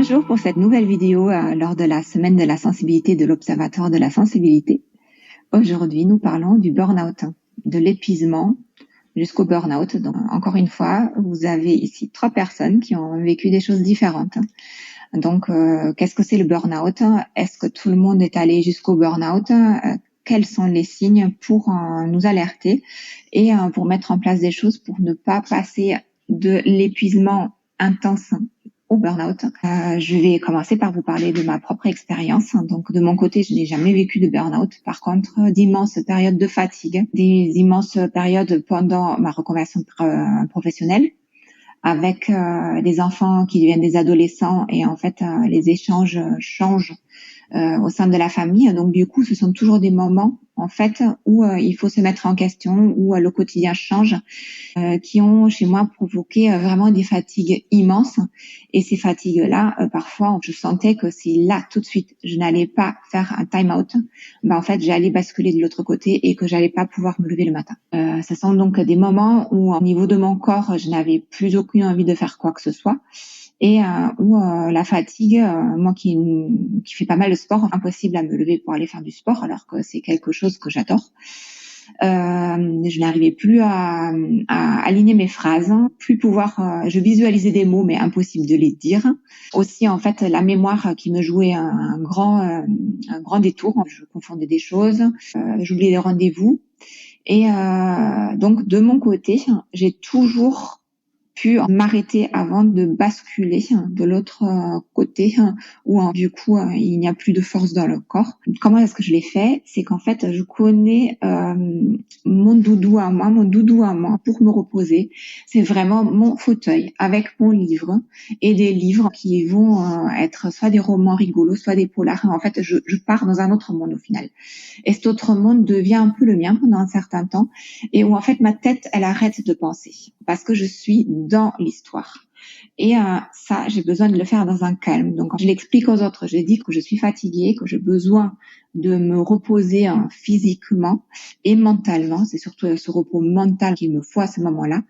Bonjour pour cette nouvelle vidéo lors de la semaine de la sensibilité de l'Observatoire de la sensibilité. Aujourd'hui, nous parlons du burn-out, de l'épuisement jusqu'au burn-out. Donc, encore une fois, vous avez ici 3 personnes qui ont vécu des choses différentes. Donc, qu'est-ce que c'est le burn-out? Est-ce que tout le monde est allé jusqu'au burn-out? Quels sont les signes pour nous alerter et pour mettre en place des choses pour ne pas passer de l'épuisement intense au burn-out. Je vais commencer par vous parler de ma propre expérience. Donc, de mon côté, je n'ai jamais vécu de burn-out. Par contre, d'immenses périodes de fatigue, des immenses périodes pendant ma reconversion professionnelle, avec des enfants qui deviennent des adolescents et en fait, les échanges changent au sein de la famille. Donc, du coup, ce sont toujours des moments en fait où il faut se mettre en question, où le quotidien change, qui ont chez moi provoqué vraiment des fatigues immenses. Et ces fatigues-là, parfois, je sentais que si là, tout de suite, je n'allais pas faire un time-out, en fait, j'allais basculer de l'autre côté et que j'allais pas pouvoir me lever le matin. Ce sont donc des moments où, au niveau de mon corps, je n'avais plus aucune envie de faire quoi que ce soit. Et où la fatigue, moi qui fais pas mal de sport, impossible à me lever pour aller faire du sport alors que c'est quelque chose que j'adore. Je n'arrivais plus à aligner mes phrases, plus pouvoir, je visualisais des mots mais impossible de les dire. Aussi en fait la mémoire qui me jouait un grand détour, je confondais des choses, j'oubliais des rendez-vous. Et donc de mon côté, j'ai toujours pu m'arrêter avant de basculer de l'autre côté où du coup il n'y a plus de force dans le corps. Comment est-ce que je l'ai fait? C'est qu'en fait je connais mon doudou à moi pour me reposer. C'est vraiment mon fauteuil avec mon livre et des livres qui vont être soit des romans rigolos, soit des polars. En fait, je pars dans un autre monde au final. Et cet autre monde devient un peu le mien pendant un certain temps et où en fait ma tête, elle arrête de penser parce que je suis dans l'histoire. Et ça, j'ai besoin de le faire dans un calme. Donc, quand je l'explique aux autres, je dis que je suis fatiguée, que j'ai besoin de me reposer physiquement et mentalement. C'est surtout ce repos mental qu'il me faut à ce moment-là.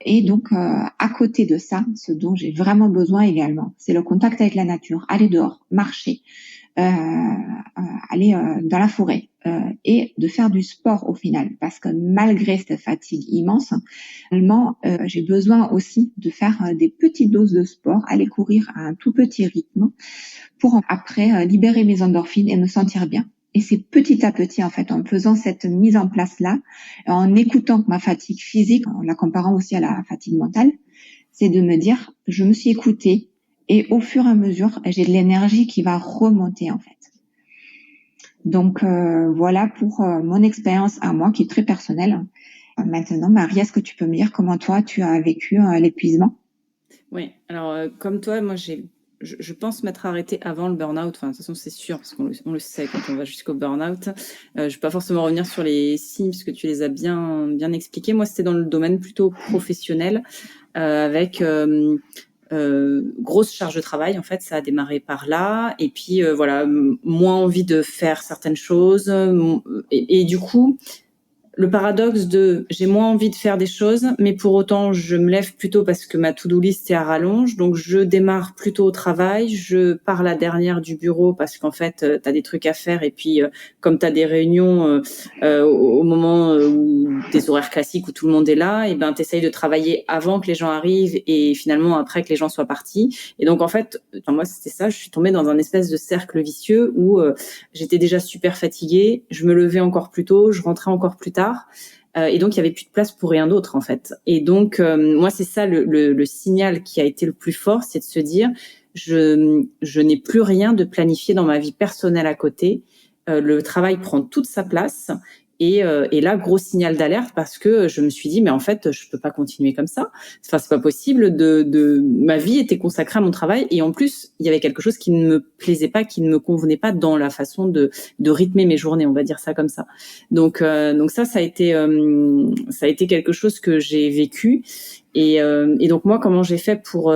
Et donc, à côté de ça, ce dont j'ai vraiment besoin également, c'est le contact avec la nature, aller dehors, marcher, aller dans la forêt et de faire du sport au final, parce que malgré cette fatigue immense, finalement, j'ai besoin aussi de faire des petites doses de sport, aller courir à un tout petit rythme pour après libérer mes endorphines et me sentir bien. Et c'est petit à petit, en fait, en faisant cette mise en place-là, en écoutant ma fatigue physique, en la comparant aussi à la fatigue mentale, c'est de me dire, je me suis écoutée et au fur et à mesure, j'ai de l'énergie qui va remonter, en fait. Donc, voilà pour mon expérience à moi, qui est très personnelle. Maintenant, Marie, est-ce que tu peux me dire comment toi, tu as vécu l'épuisement? Oui, alors comme toi, moi je pense m'être arrêtée avant le burn-out. Enfin, de toute façon, c'est sûr, parce qu'on le sait quand on va jusqu'au burn-out. Je ne vais pas forcément revenir sur les signes, puisque tu les as bien expliqués. Moi, c'était dans le domaine plutôt professionnel, avec grosse charge de travail. En fait, ça a démarré par là. Et puis, voilà, moins envie de faire certaines choses. Et du coup, le paradoxe de j'ai moins envie de faire des choses, mais pour autant je me lève plutôt parce que ma to-do list est à rallonge, donc je démarre plutôt au travail, je pars la dernière du bureau parce qu'en fait t'as des trucs à faire et puis comme t'as des réunions au moment où des horaires classiques où tout le monde est là, et ben t'essayes de travailler avant que les gens arrivent et finalement après que les gens soient partis. Et donc en fait, moi c'était ça, je suis tombée dans un espèce de cercle vicieux où j'étais déjà super fatiguée, je me levais encore plus tôt, je rentrais encore plus tard. Et donc, il y avait plus de place pour rien d'autre, en fait. Et donc, moi, c'est ça le signal qui a été le plus fort, c'est de se dire, je n'ai plus rien de planifié dans ma vie personnelle à côté. Le travail prend toute sa place. Et là, gros signal d'alerte parce que je me suis dit, mais en fait, je peux pas continuer comme ça. Enfin, c'est pas possible. Ma vie était consacrée à mon travail et en plus, il y avait quelque chose qui ne me plaisait pas, qui ne me convenait pas dans la façon de rythmer mes journées, on va dire ça comme ça. Donc ça a été quelque chose que j'ai vécu et donc moi, comment j'ai fait pour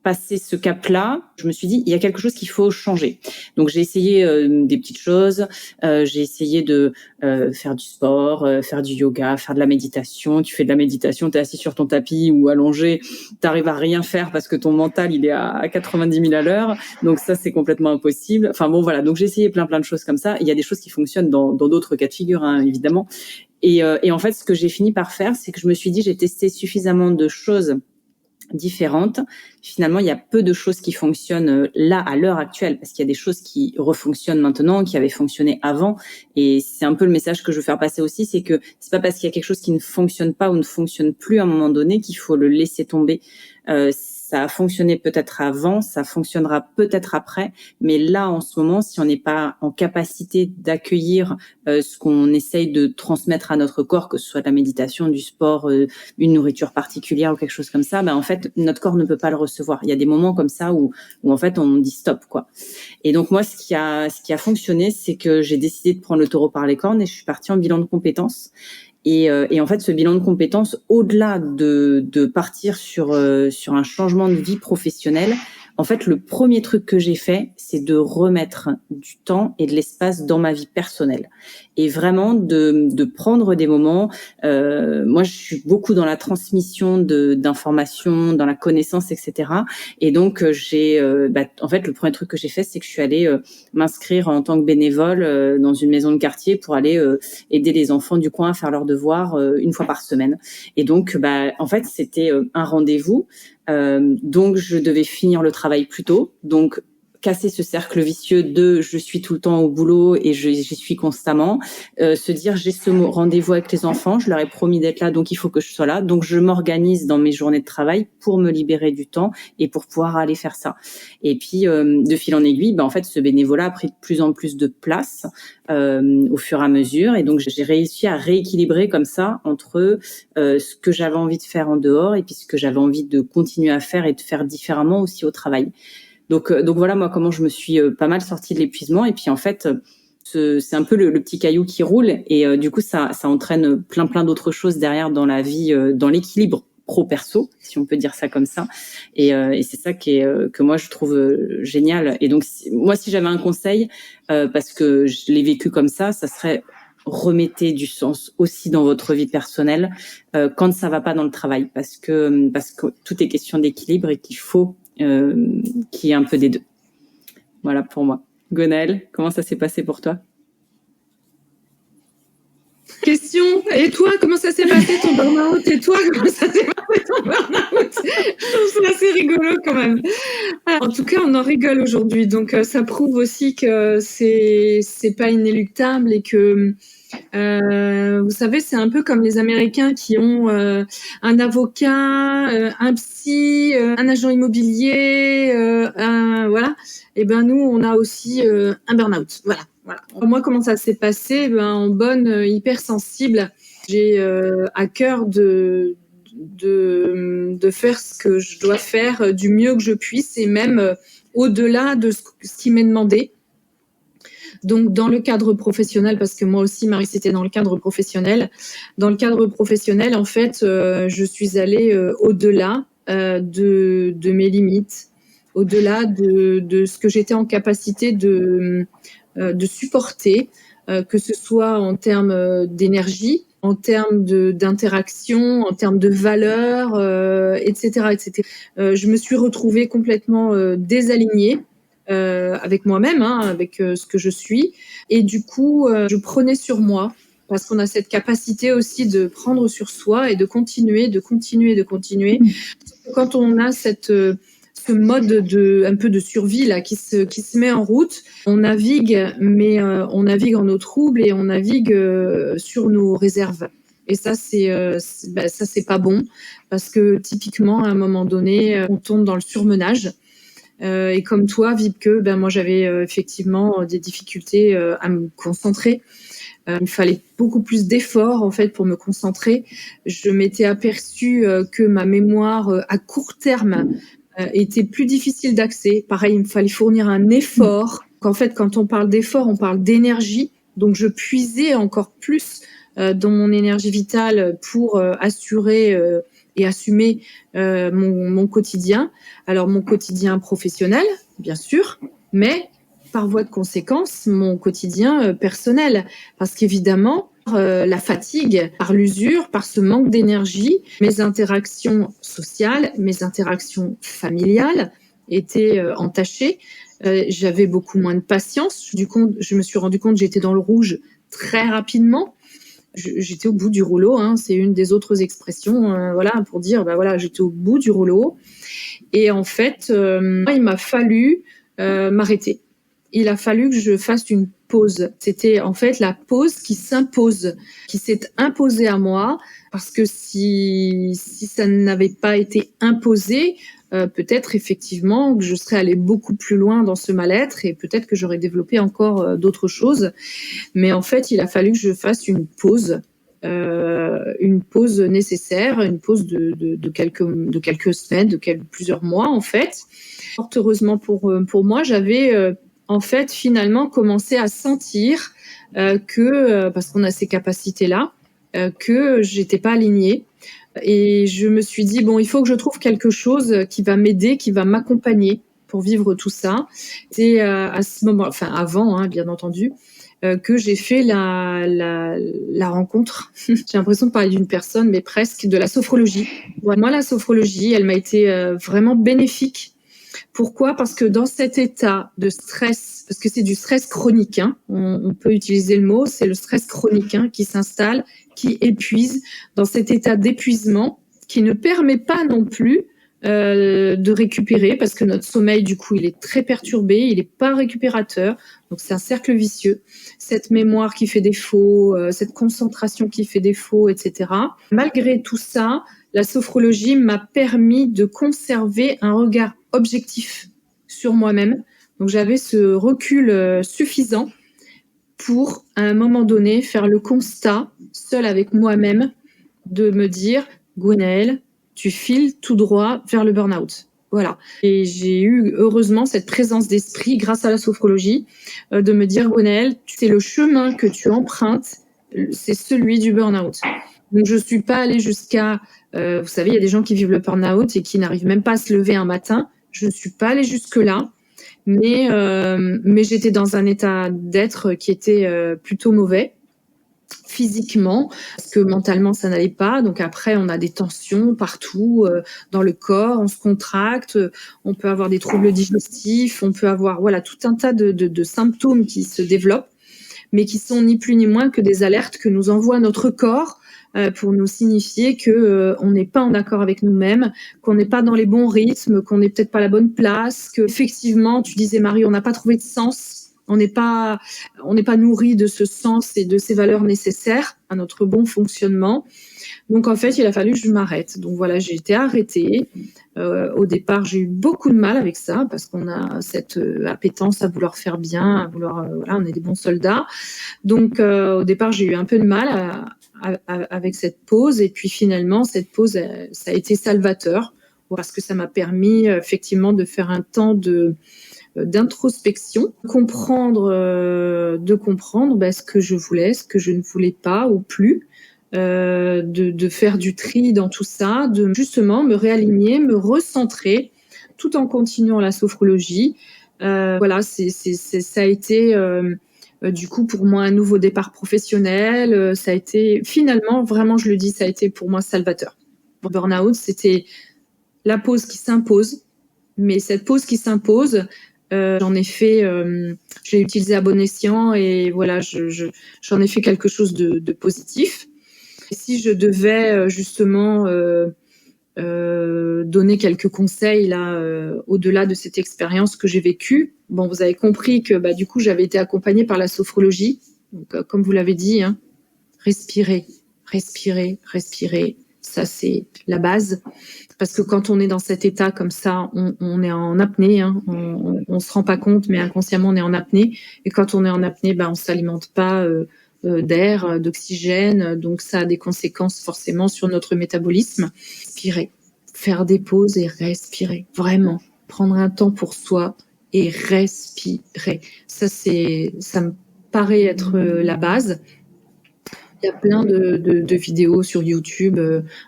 passé ce cap-là, je me suis dit, il y a quelque chose qu'il faut changer. Donc, j'ai essayé des petites choses. J'ai essayé de faire du sport, faire du yoga, faire de la méditation. Tu fais de la méditation, tu es assis sur ton tapis ou allongé, tu arrives à rien faire parce que ton mental, il est à 90 000 à l'heure. Donc, ça, c'est complètement impossible. Enfin, bon, voilà. Donc, j'ai essayé plein de choses comme ça. Il y a des choses qui fonctionnent dans d'autres cas de figure, hein, évidemment. Et en fait, ce que j'ai fini par faire, c'est que je me suis dit, j'ai testé suffisamment de choses différentes. Finalement, il y a peu de choses qui fonctionnent là à l'heure actuelle, parce qu'il y a des choses qui refonctionnent maintenant, qui avaient fonctionné avant. Et c'est un peu le message que je veux faire passer aussi, c'est que c'est pas parce qu'il y a quelque chose qui ne fonctionne pas ou ne fonctionne plus à un moment donné qu'il faut le laisser tomber. Ça a fonctionné peut-être avant, ça fonctionnera peut-être après, mais là en ce moment, si on n'est pas en capacité d'accueillir ce qu'on essaye de transmettre à notre corps, que ce soit de la méditation, du sport, une nourriture particulière ou quelque chose comme ça, ben en fait notre corps ne peut pas le recevoir. Il y a des moments comme ça où en fait on dit stop, quoi. Et donc moi, ce qui a fonctionné, c'est que j'ai décidé de prendre le taureau par les cornes et je suis partie en bilan de compétences. Et en fait, ce bilan de compétences, au-delà de partir sur un changement de vie professionnelle, en fait, le premier truc que j'ai fait, c'est de remettre du temps et de l'espace dans ma vie personnelle. Et vraiment de prendre des moments. Moi, je suis beaucoup dans la transmission d'informations, dans la connaissance, etc. Et donc, en fait, le premier truc que j'ai fait, c'est que je suis allée m'inscrire en tant que bénévole dans une maison de quartier pour aller aider les enfants du coin à faire leurs devoirs une fois par semaine. Et donc, en fait, c'était un rendez-vous. Donc, je devais finir le travail plus tôt. Donc, casser ce cercle vicieux de je suis tout le temps au boulot et j'y suis constamment, se dire j'ai ce rendez-vous avec les enfants, je leur ai promis d'être là, donc il faut que je sois là, donc je m'organise dans mes journées de travail pour me libérer du temps et pour pouvoir aller faire ça. Et puis de fil en aiguille, en fait ce bénévolat a pris de plus en plus de place au fur et à mesure, et donc j'ai réussi à rééquilibrer comme ça entre ce que j'avais envie de faire en dehors et puis ce que j'avais envie de continuer à faire et de faire différemment aussi au travail. Donc voilà moi comment je me suis pas mal sortie de l'épuisement. Et puis en fait c'est un peu le petit caillou qui roule, et du coup ça entraîne plein d'autres choses derrière dans la vie, dans l'équilibre pro-perso, si on peut dire ça comme ça. Et c'est ça que moi je trouve génial. Et donc moi si j'avais un conseil, parce que je l'ai vécu comme ça serait remettez du sens aussi dans votre vie personnelle quand ça va pas dans le travail, parce que tout est question d'équilibre et qu'il faut qu'il y ait un peu des deux. Voilà pour moi. Gwenaëlle, comment ça s'est passé pour toi? Question. Et toi, comment ça s'est passé ton burn-out? Et toi, comment ça s'est passé ton burn-out? Je trouve ça assez rigolo quand même. En tout cas, on en rigole aujourd'hui. Donc, ça prouve aussi que c'est pas inéluctable et que vous savez, c'est un peu comme les Américains qui ont un avocat, un psy, un agent immobilier, voilà. Et ben nous, on a aussi un burn-out. Voilà. Moi, comment ça s'est passé? En bonne hypersensible, j'ai à cœur de faire ce que je dois faire du mieux que je puisse, et même au-delà de ce qui m'est demandé. Donc, dans le cadre professionnel, parce que moi aussi, Marie, c'était dans le cadre professionnel. Dans le cadre professionnel, en fait, je suis allée au-delà de mes limites, au-delà de ce que j'étais en capacité de supporter, que ce soit en termes d'énergie, en termes d'interaction, en termes de valeurs, etc., etc. Je me suis retrouvée complètement désalignée avec moi-même, avec ce que je suis. Et du coup, je prenais sur moi, parce qu'on a cette capacité aussi de prendre sur soi et de continuer. Quand on a ce mode un peu de survie là qui se met en route, on navigue, mais on navigue en eau trouble et on navigue sur nos réserves. Et ça c'est pas bon, parce que typiquement à un moment donné, on tombe dans le surmenage. Et comme toi, Vibke, moi j'avais effectivement des difficultés à me concentrer. Il fallait beaucoup plus d'efforts en fait pour me concentrer. Je m'étais aperçue que ma mémoire à court terme était plus difficile d'accès. Pareil, il me fallait fournir un effort. En fait, quand on parle d'effort, on parle d'énergie. Donc je puisais encore plus dans mon énergie vitale pour assurer et assumer mon quotidien. Alors mon quotidien professionnel, bien sûr, mais par voie de conséquence, mon quotidien personnel. Parce qu'évidemment, la fatigue, par l'usure, par ce manque d'énergie, mes interactions sociales, mes interactions familiales étaient entachées. J'avais beaucoup moins de patience. Du coup, je me suis rendu compte que j'étais dans le rouge très rapidement. J'étais au bout du rouleau, hein. C'est une des autres expressions, voilà, pour dire, voilà, j'étais au bout du rouleau. Et en fait, il m'a fallu m'arrêter. Il a fallu que je fasse une pause. C'était en fait la pause qui s'impose, qui s'est imposée à moi, parce que si ça n'avait pas été imposé, peut-être effectivement que je serais allée beaucoup plus loin dans ce mal-être et peut-être que j'aurais développé encore d'autres choses. Mais en fait, il a fallu que je fasse une pause nécessaire, une pause de quelques semaines, plusieurs mois en fait. Fort heureusement pour moi, j'avais en fait finalement commencé à sentir que parce qu'on a ces capacités-là, que j'étais pas alignée. Et je me suis dit, bon, il faut que je trouve quelque chose qui va m'aider, qui va m'accompagner pour vivre tout ça. C'est à ce moment, enfin avant, hein, bien entendu, que j'ai fait la rencontre. J'ai l'impression de parler d'une personne, mais presque de la sophrologie. Moi, la sophrologie, elle m'a été vraiment bénéfique. Pourquoi ? Parce que dans cet état de stress, parce que c'est du stress chronique, hein, on peut utiliser le mot, c'est le stress chronique hein, qui s'installe, qui épuise, dans cet état d'épuisement qui ne permet pas non plus de récupérer, parce que notre sommeil, du coup, il est très perturbé, il n'est pas récupérateur, donc c'est un cercle vicieux. Cette mémoire qui fait défaut, cette concentration qui fait défaut, etc. Malgré tout ça, la sophrologie m'a permis de conserver un regard objectif sur moi-même. Donc j'avais ce recul suffisant pour, à un moment donné, faire le constat, seul avec moi-même, de me dire « Gwenaëlle, tu files tout droit vers le burn-out ». Voilà. Et j'ai eu heureusement cette présence d'esprit, grâce à la sophrologie, de me dire « Gwenaëlle, c'est le chemin que tu empruntes, c'est celui du burn-out ». Donc je suis pas allée jusqu'à... vous savez, il y a des gens qui vivent le burn-out et qui n'arrivent même pas à se lever un matin. Je ne suis pas allée jusque-là. Mais j'étais dans un état d'être qui était plutôt mauvais physiquement, parce que mentalement ça n'allait pas. Donc après on a des tensions partout dans le corps, on se contracte, on peut avoir des troubles digestifs, on peut avoir voilà tout un tas de symptômes qui se développent, mais qui sont ni plus ni moins que des alertes que nous envoie notre corps pour nous signifier que on n'est pas en accord avec nous-mêmes, qu'on n'est pas dans les bons rythmes, qu'on n'est peut-être pas à la bonne place, que effectivement, tu disais Marie, on n'a pas trouvé de sens, on n'est pas nourri de ce sens et de ces valeurs nécessaires à notre bon fonctionnement. Donc en fait, il a fallu que je m'arrête. Donc voilà, j'ai été arrêtée. Au départ, j'ai eu beaucoup de mal avec ça parce qu'on a cette appétence à vouloir faire bien, à vouloir, voilà, on est des bons soldats. Donc au départ, j'ai eu un peu de mal avec cette pause, et puis finalement cette pause ça a été salvateur parce que ça m'a permis effectivement de faire un temps d'introspection, de comprendre ce que je voulais, ce que je ne voulais pas ou plus, de faire du tri dans tout ça, de justement me réaligner, me recentrer tout en continuant la sophrologie. Voilà, ça a été du coup pour moi un nouveau départ professionnel. Ça a été finalement, vraiment je le dis, ça a été pour moi salvateur. Pour burn-out, c'était la pause qui s'impose, mais cette pause qui s'impose, j'en ai fait, j'ai utilisé à bon escient et voilà, j'en ai fait quelque chose de positif. Et si je devais justement donner quelques conseils là, au-delà de cette expérience que j'ai vécue, bon, vous avez compris que du coup j'avais été accompagnée par la sophrologie. Donc, comme vous l'avez dit, hein, respirer, ça c'est la base. Parce que quand on est dans cet état comme ça, on est en apnée, hein, on se rend pas compte, mais inconsciemment on est en apnée. Et quand on est en apnée, on s'alimente pas d'air, d'oxygène, donc ça a des conséquences forcément sur notre métabolisme. Respirer, faire des pauses et respirer, vraiment prendre un temps pour soi et respirer. Ça me paraît être la base. Il y a plein de vidéos sur YouTube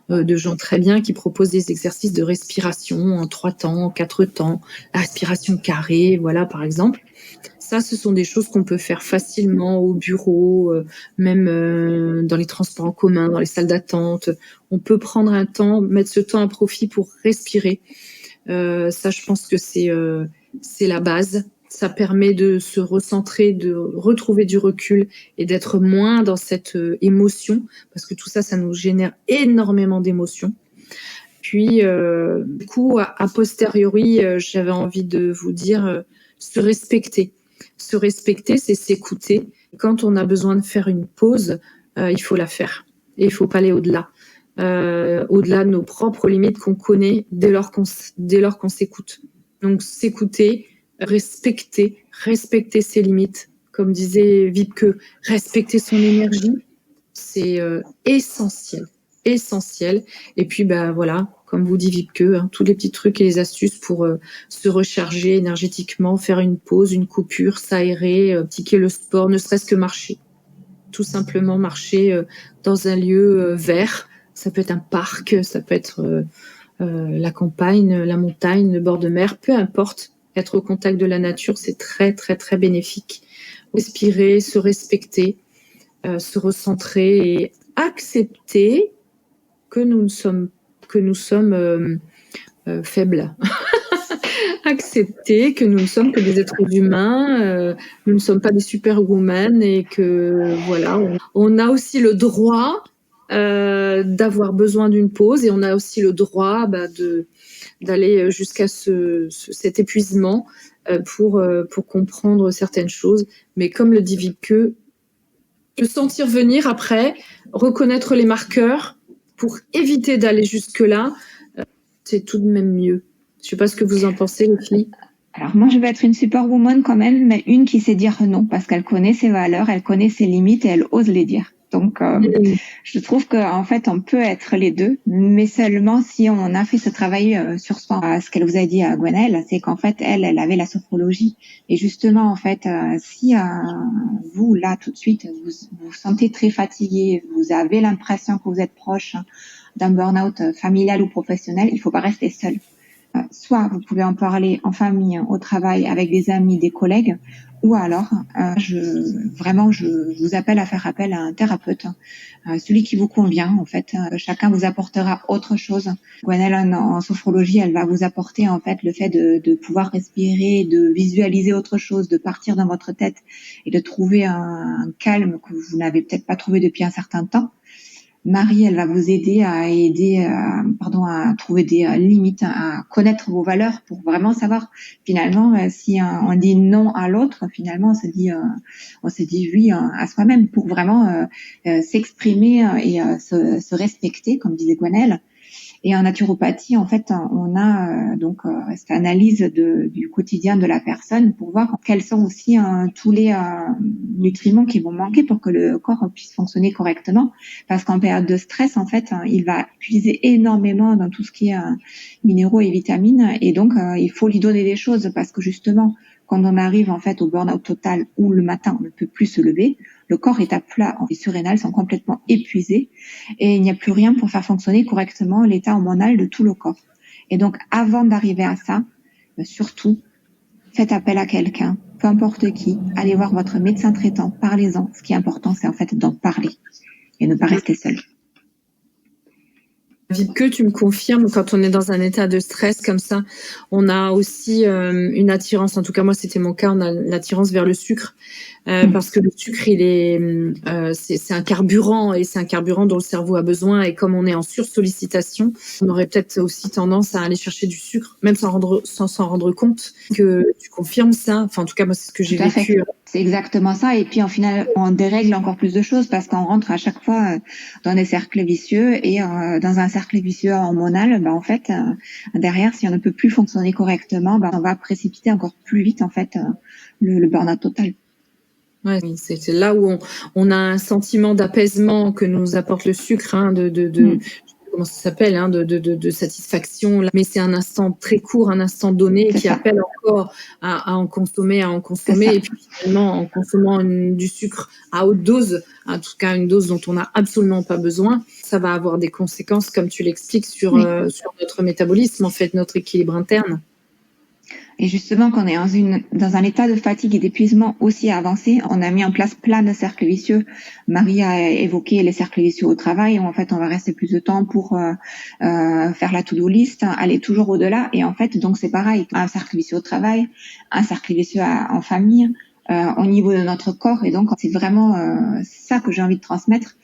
de gens très bien qui proposent des exercices de respiration en 3 temps, en 4 temps, la respiration carrée, voilà, par exemple. Ça, ce sont des choses qu'on peut faire facilement au bureau, même dans les transports en commun, dans les salles d'attente. On peut prendre un temps, mettre ce temps à profit pour respirer. Ça, je pense que c'est la base. Ça permet de se recentrer, de retrouver du recul et d'être moins dans cette émotion, parce que tout ça, ça nous génère énormément d'émotions. Puis, du coup, a posteriori, j'avais envie de vous dire se respecter. Se respecter, c'est s'écouter. Quand on a besoin de faire une pause, il faut la faire. Et il faut pas aller au-delà. Au-delà de nos propres limites qu'on connaît dès lors qu'on s'écoute. Donc, s'écouter, respecter ses limites. Comme disait Wiebke, respecter son énergie, c'est essentiel. Et puis, voilà, comme vous dit Wiebke, tous les petits trucs et les astuces pour se recharger énergétiquement, faire une pause, une coupure, s'aérer, pratiquer le sport, ne serait-ce que marcher. Tout simplement marcher dans un lieu vert. Ça peut être un parc, ça peut être la campagne, la montagne, le bord de mer, peu importe. Être au contact de la nature, c'est très, très, très bénéfique. Respirer, se respecter, se recentrer et accepter que nous sommes faibles. Accepter que nous ne sommes que des êtres humains, nous ne sommes pas des superwomen et que voilà, on a aussi le droit d'avoir besoin d'une pause et on a aussi le droit d'aller jusqu'à cet épuisement pour comprendre certaines choses. Mais comme le dit Wiebke, le sentir venir après, reconnaître les marqueurs pour éviter d'aller jusque-là, c'est tout de même mieux. Je sais pas ce que vous en pensez, les filles. Alors moi, je vais être une superwoman quand même, mais une qui sait dire non, parce qu'elle connaît ses valeurs, elle connaît ses limites et elle ose les dire. Donc, je trouve qu'en fait, on peut être les deux, mais seulement si on a fait ce travail sur soi. Ce qu'elle vous a dit à Gwenaëlle, c'est qu'en fait, elle avait la sophrologie. Et justement, en fait, si vous, là, tout de suite, vous sentez très fatigué, vous avez l'impression que vous êtes proche d'un burn-out familial ou professionnel, il faut pas rester seul. Soit vous pouvez en parler en famille, au travail, avec des amis, des collègues, ou alors je vous appelle à faire appel à un thérapeute, celui qui vous convient en fait. Chacun vous apportera autre chose. Gwenaëlle en sophrologie, elle va vous apporter en fait le fait de pouvoir respirer, de visualiser autre chose, de partir dans votre tête et de trouver un calme que vous n'avez peut-être pas trouvé depuis un certain temps. Marie, elle va vous aider à trouver des limites, à connaître vos valeurs pour vraiment savoir finalement si on dit non à l'autre, finalement on se dit oui à soi-même pour vraiment s'exprimer et se respecter, comme disait Gwenaëlle. Et en naturopathie, en fait, on a cette analyse du quotidien de la personne pour voir quels sont aussi tous les nutriments qui vont manquer pour que le corps puisse fonctionner correctement. Parce qu'en période de stress, en fait, il va puiser énormément dans tout ce qui est minéraux et vitamines. Et donc, il faut lui donner des choses parce que justement, quand on arrive en fait au burn-out total où le matin on ne peut plus se lever, le corps est à plat, les surrénales sont complètement épuisées et il n'y a plus rien pour faire fonctionner correctement l'état hormonal de tout le corps. Et donc avant d'arriver à ça, surtout, faites appel à quelqu'un, peu importe qui, allez voir votre médecin traitant, parlez-en. Ce qui est important, c'est en fait d'en parler et ne pas rester seul. Wiebke, tu me confirmes, quand on est dans un état de stress comme ça, on a aussi une attirance, en tout cas moi c'était mon cas, on a l'attirance vers le sucre, parce que le sucre c'est un carburant et c'est un carburant dont le cerveau a besoin et comme on est en sursollicitation, on aurait peut-être aussi tendance à aller chercher du sucre, même sans s'en rendre compte. Que tu confirmes ça, enfin en tout cas moi c'est ce que j'ai vécu. C'est exactement ça. Et puis, en final, on dérègle encore plus de choses parce qu'on rentre à chaque fois dans des cercles vicieux et dans un cercle vicieux hormonal, en fait, derrière, si on ne peut plus fonctionner correctement, on va précipiter encore plus vite, en fait, le burn-out total. Ouais, c'est là où on a un sentiment d'apaisement que nous apporte le sucre, de comment ça s'appelle, hein, de satisfaction. Mais c'est un instant très court, un instant donné qui appelle encore à en consommer. Et puis finalement, en consommant du sucre à haute dose, en tout cas une dose dont on n'a absolument pas besoin, ça va avoir des conséquences, comme tu l'expliques, sur notre métabolisme, en fait, notre équilibre interne. Et justement, quand on est dans un état de fatigue et d'épuisement aussi avancé, on a mis en place plein de cercles vicieux. Marie a évoqué les cercles vicieux au travail, où en fait on va rester plus de temps pour faire la to-do list, aller toujours au-delà. Et en fait, donc c'est pareil, un cercle vicieux au travail, un cercle vicieux en famille, au niveau de notre corps. Et donc c'est vraiment ça que j'ai envie de transmettre.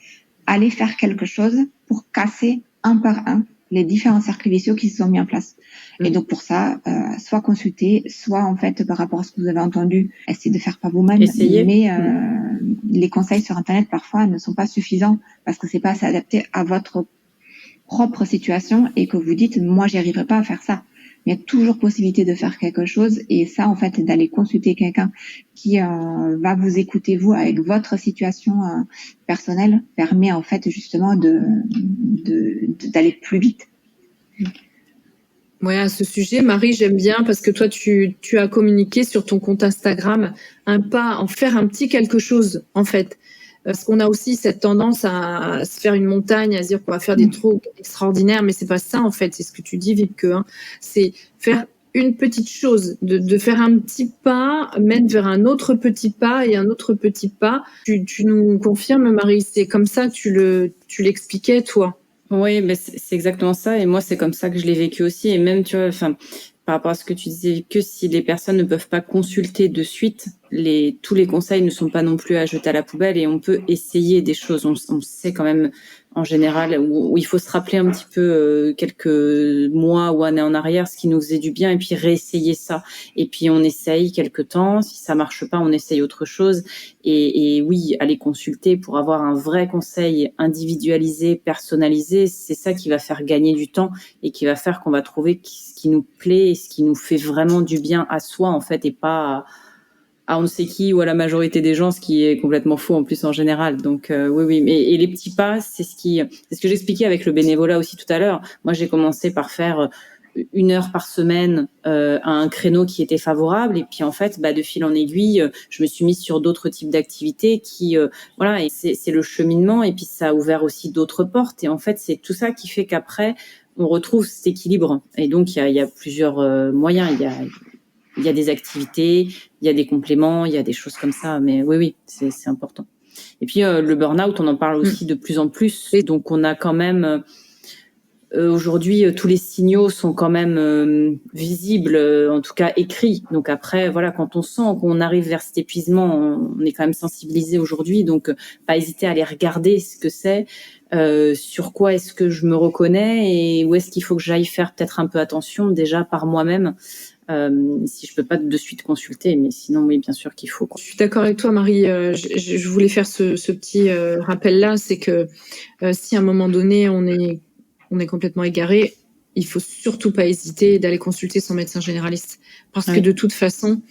Aller faire quelque chose pour casser un par un les différents cercles vicieux qui se sont mis en place. Et donc pour ça, soit consulter, soit en fait par rapport à ce que vous avez entendu, essayez de faire par vous-même. Mais les conseils sur Internet parfois ne sont pas suffisants parce que c'est pas assez adapté à votre propre situation et que vous dites moi j'y arriverai pas à faire ça. Il y a toujours possibilité de faire quelque chose et ça en fait d'aller consulter quelqu'un qui va vous écouter vous avec votre situation personnelle permet en fait justement d'aller plus vite. Ouais, à ce sujet, Marie, j'aime bien parce que toi, tu as communiqué sur ton compte Instagram un pas, en faire un petit quelque chose, en fait. Parce qu'on a aussi cette tendance à se faire une montagne, à se dire qu'on va faire des trucs extraordinaires, mais c'est pas ça, en fait. C'est ce que tu dis, Vibeke, hein. C'est faire une petite chose, de faire un petit pas, mettre vers un autre petit pas et un autre petit pas. Tu nous confirmes, Marie, c'est comme ça que tu l'expliquais, toi? Oui, mais c'est exactement ça. Et moi, c'est comme ça que je l'ai vécu aussi. Et même, tu vois, enfin, par rapport à ce que tu disais, que si les personnes ne peuvent pas consulter de suite, tous les conseils ne sont pas non plus à jeter à la poubelle et on peut essayer des choses. On sait quand même, en général, où il faut se rappeler un petit peu quelques mois ou années en arrière ce qui nous faisait du bien et puis réessayer ça. Et puis on essaye quelque temps. Si ça marche pas, on essaye autre chose. Et oui, aller consulter pour avoir un vrai conseil individualisé, personnalisé, c'est ça qui va faire gagner du temps et qui va faire qu'on va trouver ce qui nous plaît et ce qui nous fait vraiment du bien à soi en fait et pas à on ne sait qui ou à la majorité des gens, ce qui est complètement faux en plus en général. Donc oui, et les petits pas, c'est ce que j'expliquais avec le bénévolat aussi tout à l'heure. Moi, j'ai commencé par faire 1 heure par semaine à un créneau qui était favorable et puis en fait de fil en aiguille je me suis mise sur d'autres types d'activités qui voilà, et c'est le cheminement et puis ça a ouvert aussi d'autres portes et en fait c'est tout ça qui fait qu'après on retrouve cet équilibre et donc il y a plusieurs moyens, il y a des activités, il y a des compléments, il y a des choses comme ça mais oui c'est important. Et puis le burn-out on en parle aussi de plus en plus et donc on a quand même aujourd'hui, tous les signaux sont quand même visibles, en tout cas écrits. Donc après, voilà, quand on sent qu'on arrive vers cet épuisement, on est quand même sensibilisé aujourd'hui. Donc, pas hésiter à aller regarder ce que c'est, sur quoi est-ce que je me reconnais et où est-ce qu'il faut que j'aille faire peut-être un peu attention déjà par moi-même. Si je peux pas de suite consulter, mais sinon oui, bien sûr qu'il faut. Je suis d'accord avec toi, Marie. Je voulais faire ce petit rappel-là, c'est que si à un moment donné on est complètement égaré, il faut surtout pas hésiter d'aller consulter son médecin généraliste. Parce que de toute façon,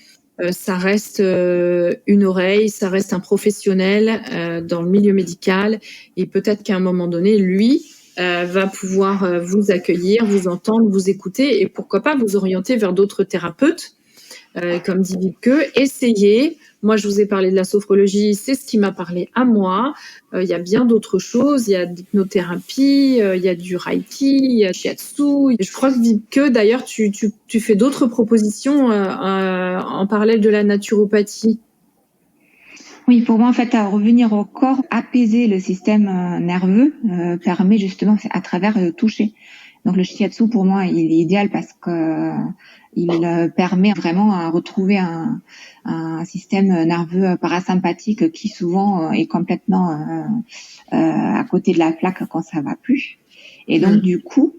ça reste une oreille, ça reste un professionnel dans le milieu médical. Et peut-être qu'à un moment donné, lui va pouvoir vous accueillir, vous entendre, vous écouter et pourquoi pas vous orienter vers d'autres thérapeutes. Comme dit Vibeke, essayez. Moi, je vous ai parlé de la sophrologie, c'est ce qui m'a parlé à moi. Il y a bien d'autres choses. Il y a de l'hypnothérapie, il y a du reiki, il y a du shiatsu. Je crois que Vibeke, d'ailleurs, tu fais d'autres propositions en parallèle de la naturopathie. Oui, pour moi, en fait, à revenir au corps, apaiser le système nerveux permet justement à travers le toucher. Donc le shiatsu, pour moi, il est idéal parce que il permet vraiment à retrouver un système nerveux parasympathique qui souvent est complètement à côté de la plaque quand ça va plus. Et donc du coup,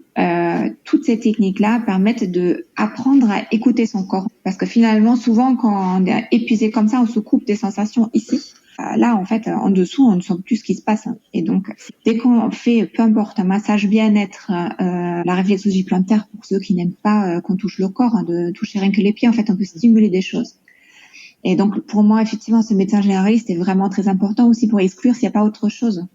toutes ces techniques-là permettent de apprendre à écouter son corps. Parce que finalement, souvent, quand on est épuisé comme ça, on se coupe des sensations ici. Là, en fait, en dessous, on ne sent plus ce qui se passe. Et donc, dès qu'on fait, peu importe, un massage bien-être, la réflexologie plantaire, pour ceux qui n'aiment pas qu'on touche le corps, de toucher rien que les pieds, en fait, on peut stimuler des choses. Et donc, pour moi, effectivement, ce médecin généraliste est vraiment très important aussi pour exclure s'il n'y a pas autre chose.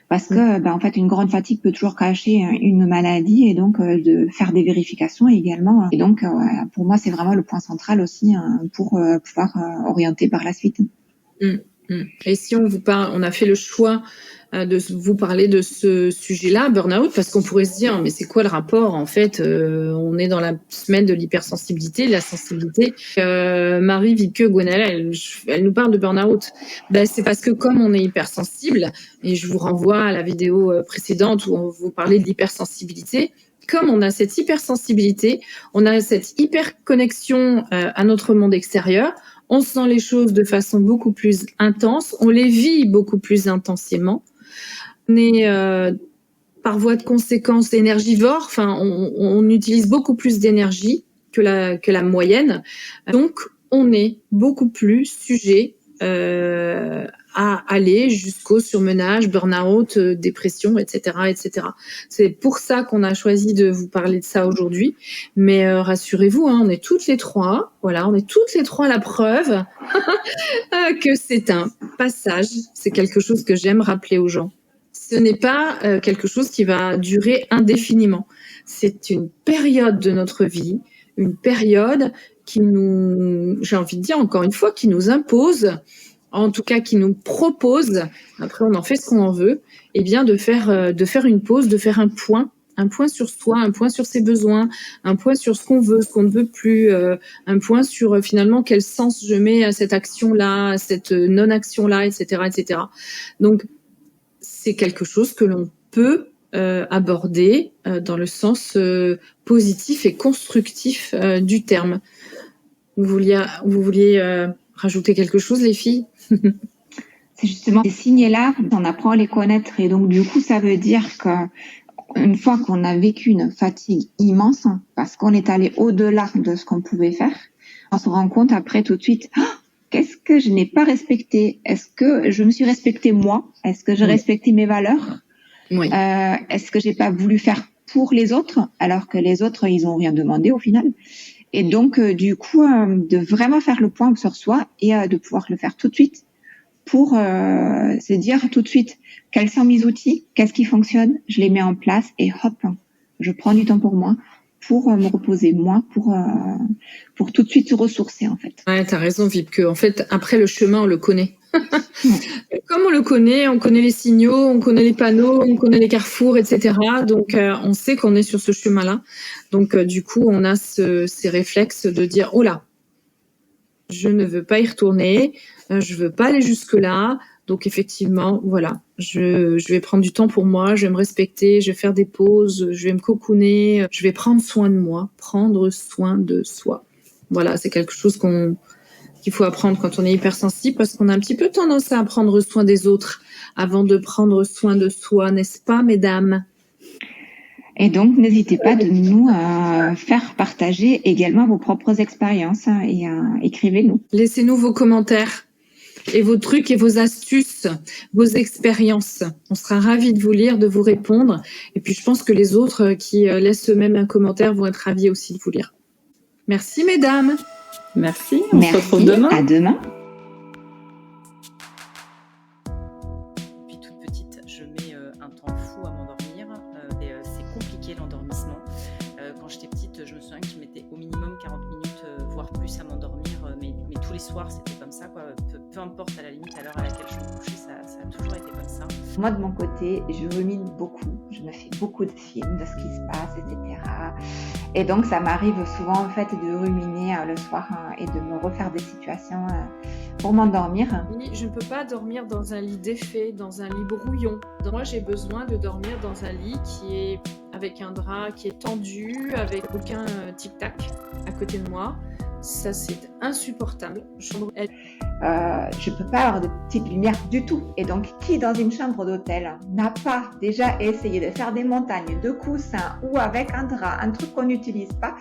parce que en fait une grande fatigue peut toujours cacher une maladie, et donc de faire des vérifications également. Et donc pour moi c'est vraiment le point central aussi pour pouvoir orienter par la suite. Et si on vous parle, on a fait le choix de vous parler de ce sujet-là, burn-out, parce qu'on pourrait se dire, mais c'est quoi le rapport en fait on est dans la semaine de l'hypersensibilité, de la sensibilité. Marie Wiebke Gwenella, elle nous parle de burn-out. C'est parce que comme on est hypersensible, et je vous renvoie à la vidéo précédente où on vous parlait de l'hypersensibilité, comme on a cette hypersensibilité, on a cette hyperconnexion à notre monde extérieur, on sent les choses de façon beaucoup plus intense, on les vit beaucoup plus intensément. On est par voie de conséquence énergivore, enfin on utilise beaucoup plus d'énergie que la moyenne, donc on est beaucoup plus sujet à aller jusqu'au surmenage, burn-out, dépression, etc., etc. C'est pour ça qu'on a choisi de vous parler de ça aujourd'hui. Mais rassurez-vous, on est toutes les trois, on est toutes les trois la preuve que c'est un passage. C'est quelque chose que j'aime rappeler aux gens. Ce n'est pas quelque chose qui va durer indéfiniment. C'est une période de notre vie, une période qui nous, j'ai envie de dire encore une fois, qui nous impose, en tout cas qui nous propose, après on en fait ce qu'on en veut, de faire une pause, de faire un point sur soi, un point sur ses besoins, un point sur ce qu'on veut, ce qu'on ne veut plus, un point sur finalement quel sens je mets à cette action-là, à cette non-action-là, etc., etc. Donc c'est quelque chose que l'on peut aborder dans le sens positif et constructif du terme. Vous vouliez rajouter quelque chose, les filles? C'est justement ces signes-là, on apprend à les connaître, et donc du coup ça veut dire qu'une fois qu'on a vécu une fatigue immense, parce qu'on est allé au-delà de ce qu'on pouvait faire, on se rend compte après tout de suite, qu'est-ce que je n'ai pas respecté? Est-ce que je me suis respecté moi? Est-ce que j'ai respecté mes valeurs? Oui. Est-ce que j'ai pas voulu faire pour les autres, alors que les autres, ils ont rien demandé au final? Et donc, du coup, de vraiment faire le point sur soi et de pouvoir le faire tout de suite pour se dire tout de suite quels sont mes outils, qu'est-ce qui fonctionne, je les mets en place et hop, je prends du temps pour moi, pour me reposer moi, pour tout de suite se ressourcer en fait. Ouais, t'as raison, Wiebke. En fait, après le chemin, on le connaît. Comme on le connaît, on connaît les signaux, on connaît les panneaux, on connaît les carrefours, etc. Donc, on sait qu'on est sur ce chemin-là. Donc, du coup, on a ces réflexes de dire « Oh là, je ne veux pas y retourner, je veux pas aller jusque-là. » Donc, effectivement, voilà, je vais prendre du temps pour moi, je vais me respecter, je vais faire des pauses, je vais me cocooner, je vais prendre soin de moi, prendre soin de soi. Voilà, c'est quelque chose qu'il faut apprendre quand on est hypersensible, parce qu'on a un petit peu tendance à prendre soin des autres avant de prendre soin de soi, n'est-ce pas, mesdames? Et donc, n'hésitez pas de nous faire partager également vos propres expériences et écrivez-nous. Laissez-nous vos commentaires et vos trucs et vos astuces, vos expériences. On sera ravis de vous lire, de vous répondre. Et puis, je pense que les autres qui laissent eux-mêmes un commentaire vont être ravis aussi de vous lire. Merci, mesdames. Merci, on se retrouve demain. À demain. Depuis toute petite, je mets un temps fou à m'endormir. C'est compliqué l'endormissement. Quand j'étais petite, je me souviens que je mettais au minimum 40 minutes, voire plus à m'endormir. Mais tous les soirs, c'était comme ça, quoi. Peu importe à la limite à l'heure à laquelle je me couchais, ça a toujours été comme ça. Moi, de mon côté, je rumine beaucoup. Je me fais beaucoup de films de ce qui se passe, etc. Et donc, ça m'arrive souvent, en fait, de ruminer le soir et de me refaire des situations pour m'endormir. Oui, je ne peux pas dormir dans un lit défait, dans un lit brouillon. Moi, j'ai besoin de dormir dans un lit qui est avec un drap qui est tendu, avec aucun tic-tac à côté de moi. Ça, c'est insupportable. Je peux pas avoir de petite lumière du tout. Et donc, qui dans une chambre d'hôtel n'a pas déjà essayé de faire des montagnes de coussins ou avec un drap, un truc qu'on n'utilise pas?